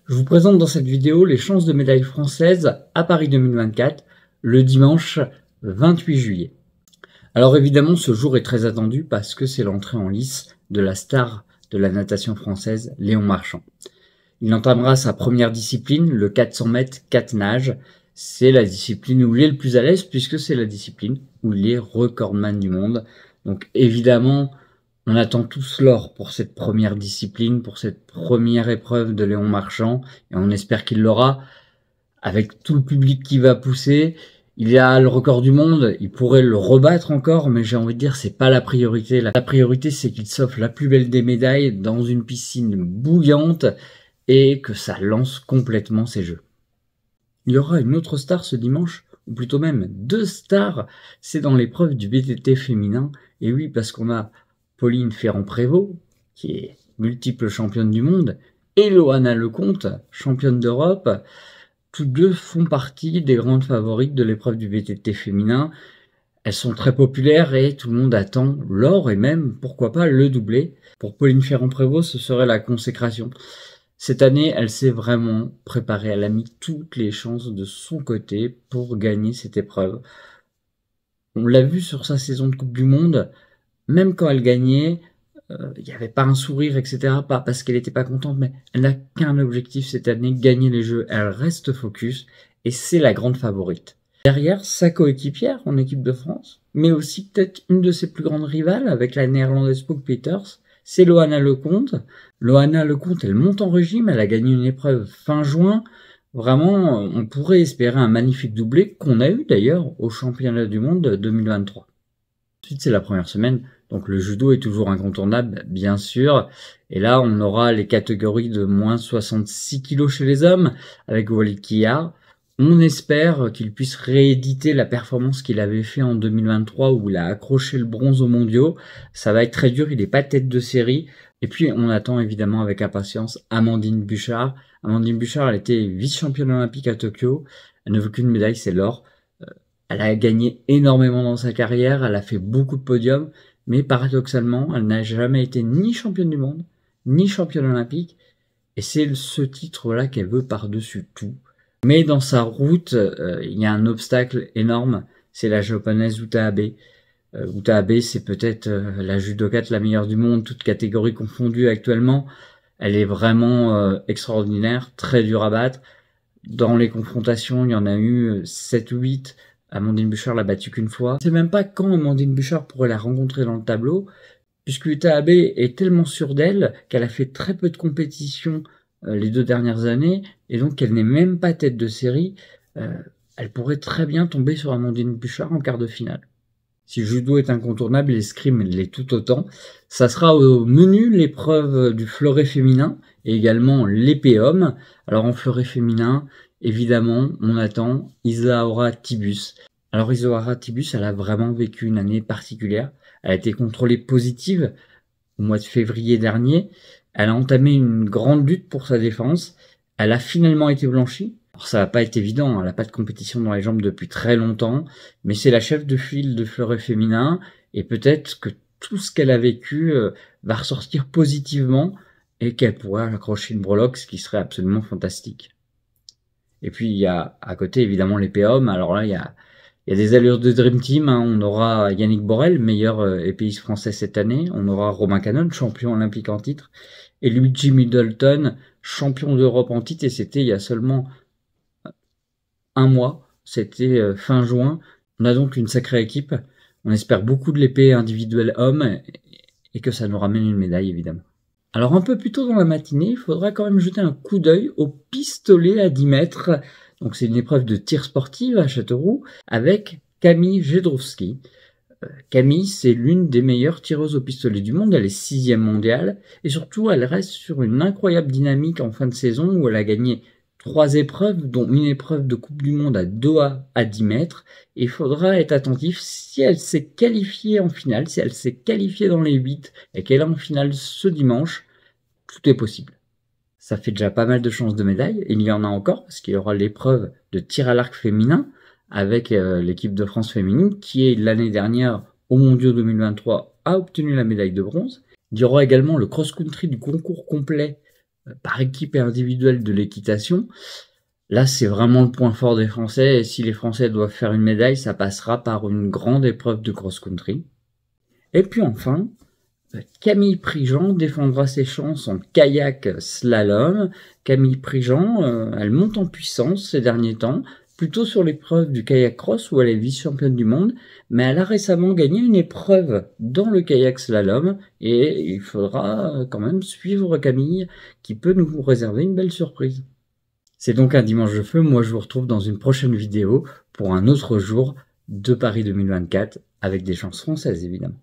Je vous présente dans cette vidéo les chances de médaille française à Paris 2024, le dimanche 28 juillet. Alors évidemment, ce jour est très attendu parce que c'est l'entrée en lice de la star de la natation française, Léon Marchand. Il entamera sa première discipline, le 400 mètres 4 nages. C'est la discipline où il est le plus à l'aise puisque c'est la discipline où il est recordman du monde. Donc évidemment, on attend tous l'or pour cette première discipline, pour cette première épreuve de Léon Marchand, et on espère qu'il l'aura. Avec tout le public qui va pousser, il a le record du monde, il pourrait le rebattre encore, mais j'ai envie de dire c'est pas la priorité. La priorité c'est qu'il s'offre la plus belle des médailles dans une piscine bouillante et que ça lance complètement ses jeux. Il y aura une autre star ce dimanche, ou plutôt même deux stars, c'est dans l'épreuve du VTT féminin, et oui parce qu'on a Pauline Ferrand-Prévot, qui est multiple championne du monde, et Loana Lecomte, championne d'Europe. Tous deux font partie des grandes favorites de l'épreuve du VTT féminin. Elles sont très populaires et tout le monde attend l'or et même, pourquoi pas, le doublé. Pour Pauline Ferrand-Prévot, ce serait la consécration. Cette année, elle s'est vraiment préparée. Elle a mis toutes les chances de son côté pour gagner cette épreuve. On l'a vu sur sa saison de Coupe du Monde. Même quand elle gagnait, il n'y avait pas un sourire, etc. Pas parce qu'elle n'était pas contente, mais elle n'a qu'un objectif cette année, gagner les Jeux. Elle reste focus et c'est la grande favorite. Derrière, sa coéquipière en équipe de France, mais aussi peut-être une de ses plus grandes rivales avec la néerlandaise Pook Peters, c'est Loana Lecomte. Loana Lecomte, elle monte en régime, elle a gagné une épreuve fin juin. Vraiment, on pourrait espérer un magnifique doublé qu'on a eu d'ailleurs au championnat du monde 2023. Ensuite, c'est la première semaine. Donc le judo est toujours incontournable, bien sûr. Et là, on aura les catégories de moins 66 kg chez les hommes avec Walid Quillard. On espère qu'il puisse rééditer la performance qu'il avait fait en 2023 où il a accroché le bronze aux mondiaux. Ça va être très dur, il n'est pas tête de série. Et puis, on attend évidemment avec impatience Amandine Buchard. Amandine Buchard, elle était vice-championne olympique à Tokyo. Elle ne veut qu'une médaille, c'est l'or. Elle a gagné énormément dans sa carrière, elle a fait beaucoup de podiums, mais paradoxalement, elle n'a jamais été ni championne du monde, ni championne olympique, et c'est ce titre-là qu'elle veut par-dessus tout. Mais dans sa route, il y a un obstacle énorme, c'est la japonaise Uta Abe. Uta Abe, c'est peut-être la judokate la meilleure du monde, toutes catégories confondues actuellement. Elle est vraiment extraordinaire, très dure à battre. Dans les confrontations, il y en a eu 7 ou 8. Amandine Buchard l'a battue qu'une fois. On ne sait même pas quand Amandine Buchard pourrait la rencontrer dans le tableau, puisque Uta Abe est tellement sûre d'elle qu'elle a fait très peu de compétitions les 2 dernières années, et donc elle n'est même pas tête de série. Elle pourrait très bien tomber sur Amandine Buchard en quart de finale. Si le judo est incontournable, l'escrime l'est tout autant. Ça sera au menu l'épreuve du fleuret féminin et également l'épée homme. Alors en fleuret féminin, évidemment, on attend Isaora Tibus. Alors Isaora Tibus, elle a vraiment vécu une année particulière. Elle a été contrôlée positive au mois de février dernier. Elle a entamé une grande lutte pour sa défense. Elle a finalement été blanchie. Alors ça va pas être évident, elle n'a pas de compétition dans les jambes depuis très longtemps, mais c'est la chef de file de fleuret féminin, et peut-être que tout ce qu'elle a vécu va ressortir positivement, et qu'elle pourra accrocher une breloque, ce qui serait absolument fantastique. Et puis il y a à côté évidemment l'épée homme, alors là il y a des allures de Dream Team, hein. On aura Yannick Borel, meilleur épéiste français cette année, on aura Romain Canon, champion olympique en titre, et Luigi Middleton, champion d'Europe en titre, et c'était il y a seulement un mois, c'était fin juin. On a donc une sacrée équipe. On espère beaucoup de l'épée individuelle homme et que ça nous ramène une médaille évidemment. Alors un peu plus tôt dans la matinée, il faudra quand même jeter un coup d'œil au pistolet à 10 mètres. Donc c'est une épreuve de tir sportive à Châteauroux avec Camille Jedrzejowski. Camille, c'est l'une des meilleures tireuses au pistolet du monde, elle est 6e mondiale et surtout elle reste sur une incroyable dynamique en fin de saison où elle a gagné 3 épreuves, dont une épreuve de Coupe du Monde à Doha à 10 mètres. Et il faudra être attentif si elle s'est qualifiée en finale, si elle s'est qualifiée dans les 8 et qu'elle est en finale ce dimanche, tout est possible. Ça fait déjà pas mal de chances de médaille. Il y en a encore parce qu'il y aura l'épreuve de tir à l'arc féminin avec l'équipe de France féminine qui est l'année dernière au Mondiaux 2023 a obtenu la médaille de bronze. Il y aura également le cross-country du concours complet par équipe et individuelle de l'équitation. Là, c'est vraiment le point fort des Français, et si les Français doivent faire une médaille, ça passera par une grande épreuve de cross-country. Et puis enfin, Camille Prigent défendra ses chances en kayak slalom. Camille Prigent, elle monte en puissance ces derniers temps, plutôt sur l'épreuve du kayak cross où elle est vice-championne du monde, mais elle a récemment gagné une épreuve dans le kayak slalom, et il faudra quand même suivre Camille, qui peut nous réserver une belle surprise. C'est donc un dimanche de feu, moi je vous retrouve dans une prochaine vidéo pour un autre jour de Paris 2024, avec des chances françaises évidemment.